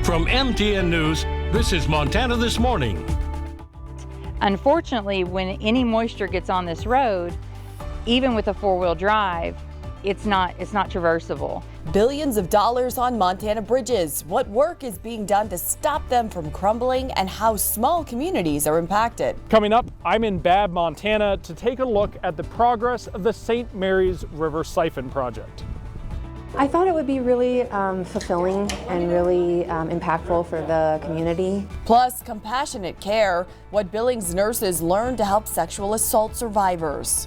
From MTN News, this is Montana This Morning. Unfortunately, when any moisture gets on this road, even with a four-wheel drive, it's not traversable. Billions of dollars on Montana bridges. What work is being done to stop them from crumbling and how small communities are impacted? Coming up, I'm in Babb, Montana to take a look at the progress of the St. Mary's River Siphon Project. I thought it would be really fulfilling and really impactful for the community. Plus, compassionate care, what Billings nurses learn to help sexual assault survivors.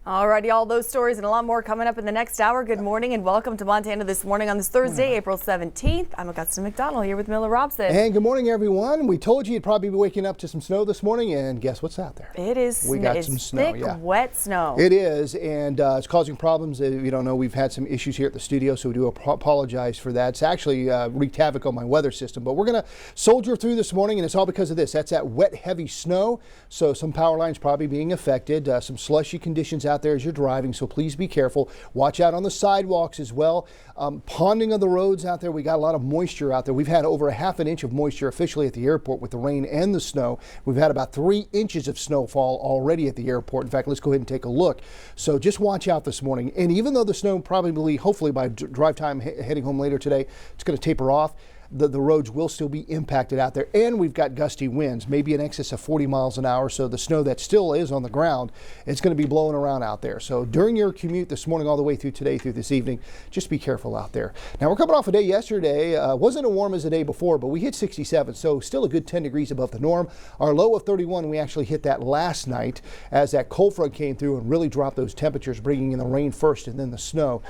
Alrighty, all those stories and a lot more coming up in the next hour. Good morning and welcome to Montana This Morning on this Thursday, April 17th. I'm Augusta McDonnell here with Miller Robson. And good morning, everyone. We told you you'd probably be waking up to some snow this morning, and guess what's out there? It is. We got some snow, thick, wet snow. It is, and it's causing problems. You don't know, we've had some issues here at the studio, so we do apologize for that. It's actually wreaked havoc on my weather system, but we're going to soldier through this morning, and it's all because of this. That's that wet, heavy snow, so some power lines probably being affected, some slushy conditions out there as you're driving, so please be careful. Watch out on the sidewalks as well. Ponding of the roads out there. We got a lot of moisture out there. We've had over a half an inch of moisture officially at the airport with the rain and the snow. We've had about 3 inches of snowfall already at the airport. In fact, let's go ahead and take a look. So just watch out this morning. And even though the snow probably, hopefully by drive time heading home later today, it's going to taper off. The roads will still be impacted out there, and we've got gusty winds, maybe in excess of 40 miles an hour. So the snow that still is on the ground, it's going to be blowing around out there. So during your commute this morning all the way through today, through this evening, just be careful out there. Now we're coming off a day yesterday, wasn't as warm as the day before, but we hit 67, so still a good 10 degrees above the norm. Our low of 31, we actually hit that last night as that cold front came through and really dropped those temperatures, bringing in the rain first and then the snow.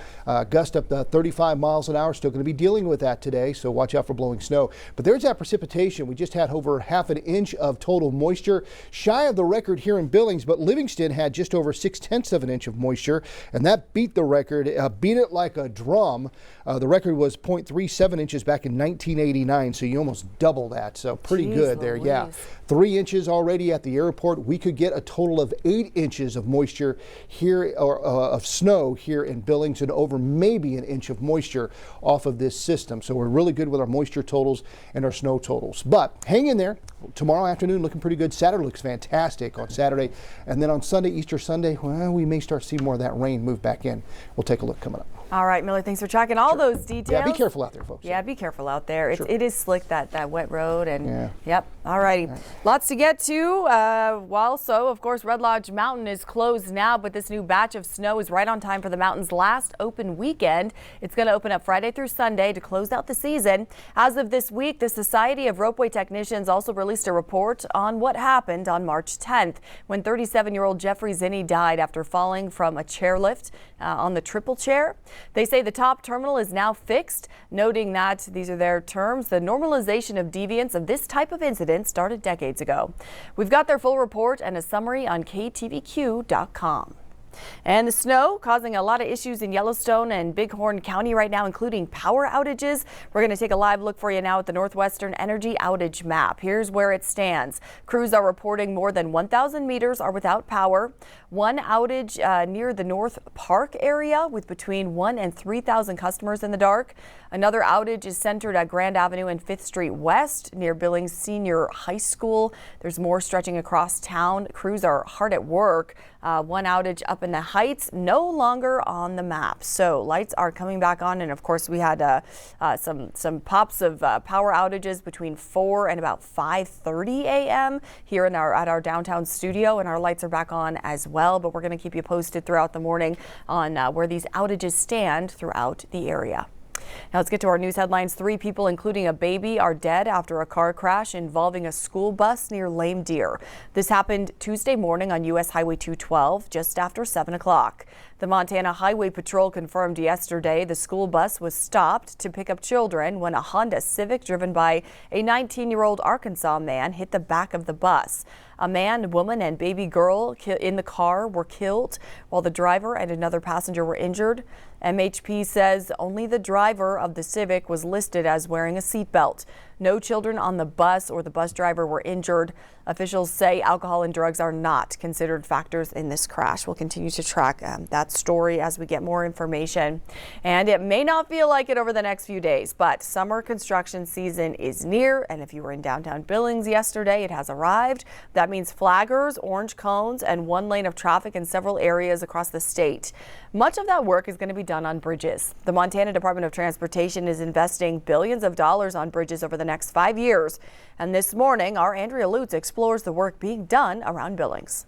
Gust up to 35 miles an hour, still going to be dealing with that today, so watch out for blowing snow. But there's that precipitation. We just had over half an inch of total moisture, shy of the record here in Billings, but Livingston had just over 6/10 of an inch of moisture, and that beat the record, beat it like a drum. The record was 0.37 inches back in 1989, so you almost double that, so pretty good there. Yeah, 3 inches already at the airport. We could get a total of 8 inches of moisture here, or of snow here in Billings, and over maybe an inch of moisture off of this system. So we're really good with our moisture totals and our snow totals. But hang in there. Tomorrow afternoon looking pretty good. Saturday looks fantastic on Saturday. And then on Sunday, Easter Sunday, well, we may start seeing more of that rain move back in. We'll take a look coming up. All right, Miller, thanks for tracking all those details. Yeah, be careful out there, folks. Yeah, be careful out there. It is slick, that wet road. And yeah. All righty. Lots to get to. Of course, Red Lodge Mountain is closed now, but this new batch of snow is right on time for the mountain's last open weekend. It's going to open up Friday through Sunday to close out the season. As of this week, the Society of Ropeway Technicians also released a report on what happened on March 10th when 37-year-old Jeffrey Zinni died after falling from a chairlift on the triple chair. They say the top terminal is now fixed, noting that, these are their terms, the normalization of deviance of this type of incident started decades ago. We've got their full report and a summary on ktvq.com. And the snow causing a lot of issues in Yellowstone and Bighorn County right now, including power outages. We're going to take a live look for you now at the Northwestern Energy outage map. Here's where it stands. Crews are reporting more than 1,000 meters are without power. One outage near the North Park area with between 1,000 and 3,000 customers in the dark. Another outage is centered at Grand Avenue and 5th Street West near Billings Senior High School. There's more stretching across town. Crews are hard at work. One outage up in the Heights, no longer on the map. So lights are coming back on, and of course we had some pops of power outages between 4 and about 5:30 a.m. here at our downtown studio, and our lights are back on as well. But we're going to keep you posted throughout the morning on where these outages stand throughout the area. Now let's get to our news headlines. 3 people, including a baby, are dead after a car crash involving a school bus near Lame Deer. This happened Tuesday morning on U.S. Highway 212, just after 7 o'clock. The Montana Highway Patrol confirmed yesterday the school bus was stopped to pick up children when a Honda Civic driven by a 19-year-old Arkansas man hit the back of the bus. A man, woman, and baby girl in the car were killed, while the driver and another passenger were injured. MHP says only the driver of the Civic was listed as wearing a seatbelt. No children on the bus or the bus driver were injured. Officials say alcohol and drugs are not considered factors in this crash. We'll continue to track that story as we get more information. And it may not feel like it over the next few days, but summer construction season is near. And if you were in downtown Billings yesterday, it has arrived. That means flaggers, orange cones, and one lane of traffic in several areas across the state. Much of that work is going to be done on bridges. The Montana Department of Transportation is investing billions of dollars on bridges over the next 5 years. And this morning, our Andrea Lutz explores the work being done around Billings.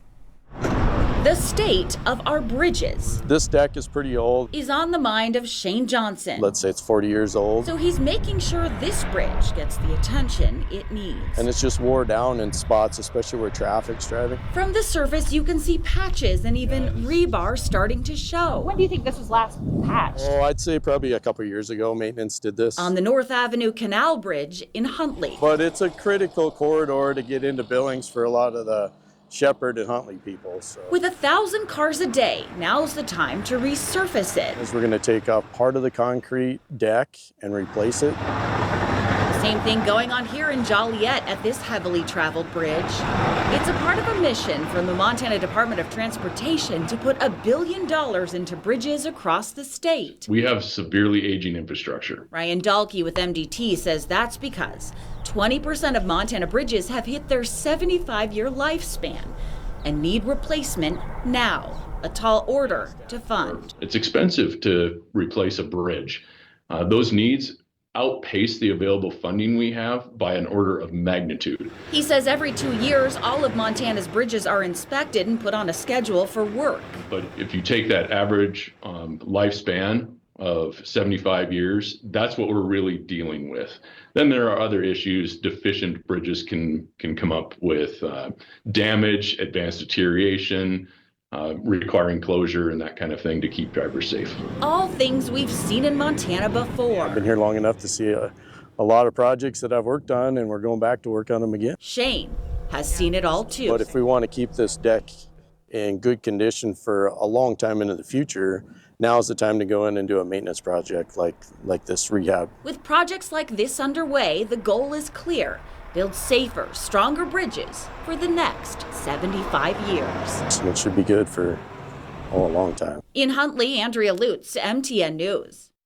The state of our bridges This deck is pretty old. is on the mind of Shane Johnson. Let's say it's 40 years old. So he's making sure this bridge gets the attention it needs. And it's just wore down in spots, especially where traffic's driving. From the surface, you can see patches and even rebar starting to show. When do you think this was last patched? Oh, I'd say probably a couple years ago, maintenance did this. On the North Avenue Canal Bridge in Huntley. But it's a critical corridor to get into Billings for a lot of the Shepherd and Huntley people. So. With 1,000 cars a day, now's the time to resurface it. As we're going to take off part of the concrete deck and replace it. Same thing going on here in Joliet at this heavily traveled bridge. It's a part of a mission from the Montana Department of Transportation to put $1 billion into bridges across the state. We have severely aging infrastructure. Ryan Dahlke with MDT says that's because 20% of Montana bridges have hit their 75-year lifespan and need replacement now, a tall order to fund. It's expensive to replace a bridge. Those needs outpace the available funding we have by an order of magnitude. He says every 2 years, all of Montana's bridges are inspected and put on a schedule for work. But if you take that average lifespan of 75 years, that's what we're really dealing with. Then there are other issues. Deficient bridges can come up with damage, advanced deterioration, requiring closure and that kind of thing to keep drivers safe. All things we've seen in Montana before. I've been here long enough to see a lot of projects that I've worked on, and we're going back to work on them again. Shane has seen it all too. But if we want to keep this deck in good condition for a long time into the future, now is the time to go in and do a maintenance project like this rehab. With projects like this underway, the goal is clear. Build safer, stronger bridges for the next 75 years. And it should be good for a long time. In Huntley, Andrea Lutz, MTN News.